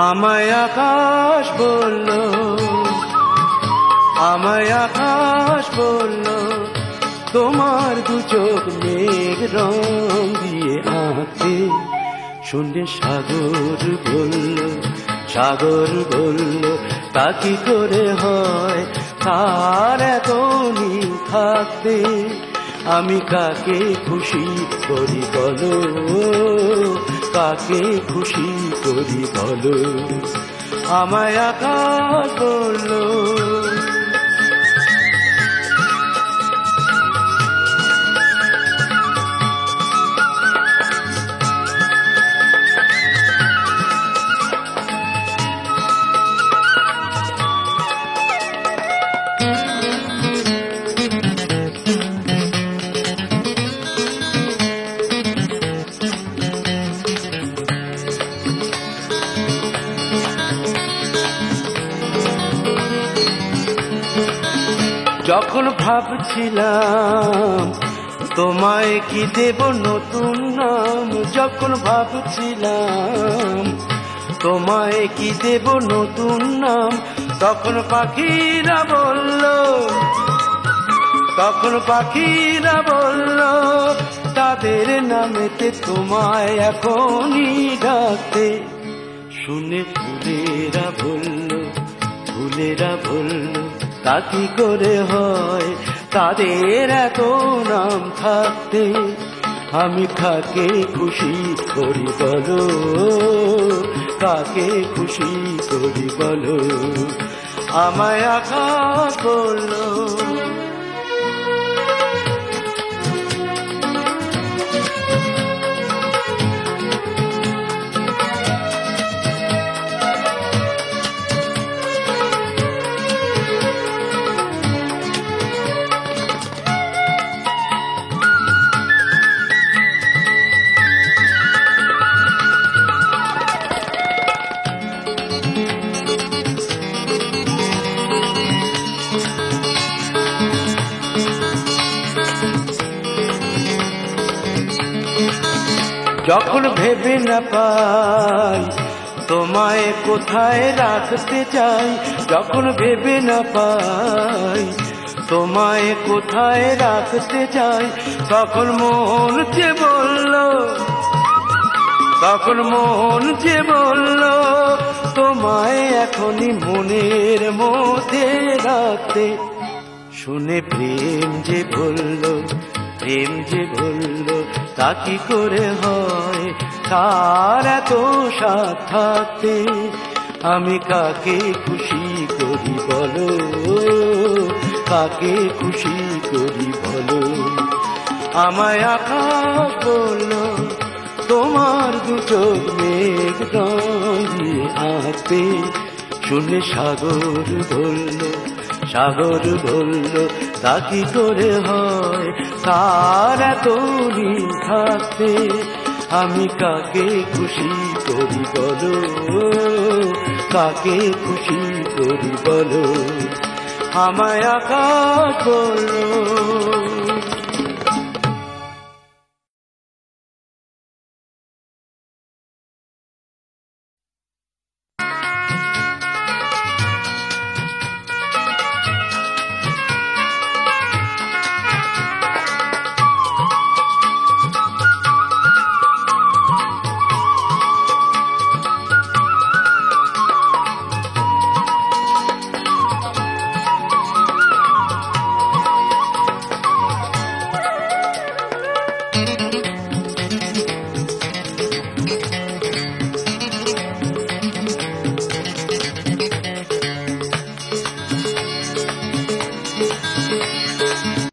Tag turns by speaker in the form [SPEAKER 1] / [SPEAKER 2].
[SPEAKER 1] আমায় আকাশ বলল, আমায় আকাশ বলল, তোমার দু চোখ মেঘ রং দিয়ে আঁকতে। শুনে সাগর বলল, সাগর বলল, তা কি করে হয় তার এত নীল থাকতে। আমি কাকে খুশি করি বলো, কাকে খুশি করি বলো। আমায় আকাশ বলল। যখন ভাবছিলাম তোমায় কি দেব নতুন নাম, যখন ভাবছিলাম তোমায় কি দেব নতুন নাম, তখন পাখিরা বলল, তখন পাখিরা বলল, তাদের নামেতে তোমায় এখনই ডাকতে। শুনে ফুলেরা বলল, ফুলেরা বলল, তা কি করে হয় তাদের এত নাম থাকতে। আমি কাকে খুশি করি বলো, কাকে খুশি করি বলো। আমায় আকাশ বলল। যখন ভেবে না পাই তোমায় কোথায় রাখতে চাই, যখন ভেবে না পাই তোমায় কোথায় রাখতে চাই, তখন মন যে বলল, তখন মন যে বলল, তোমায় এখনই মনের মধ্যে রাখতে। শুনে প্রেম যে বলল, প্রেম যে বলল, তা কি করে হয় তার এত স্বাদ থাকতে। আমি কাকে খুশি করি বলো, কাকে খুশি করি বলো। আমায় আকাশ বলল, তোমার দু চোখ মেঘ রং দিয়ে আঁকতে। শুনে সাগর বলল, সাগর বলল, তা কি করে হয় তার এত নীল থাকতে। আমি কাকে খুশি করি বলো, কাকে খুশি করি বলো। আমায় আকাশ বলল।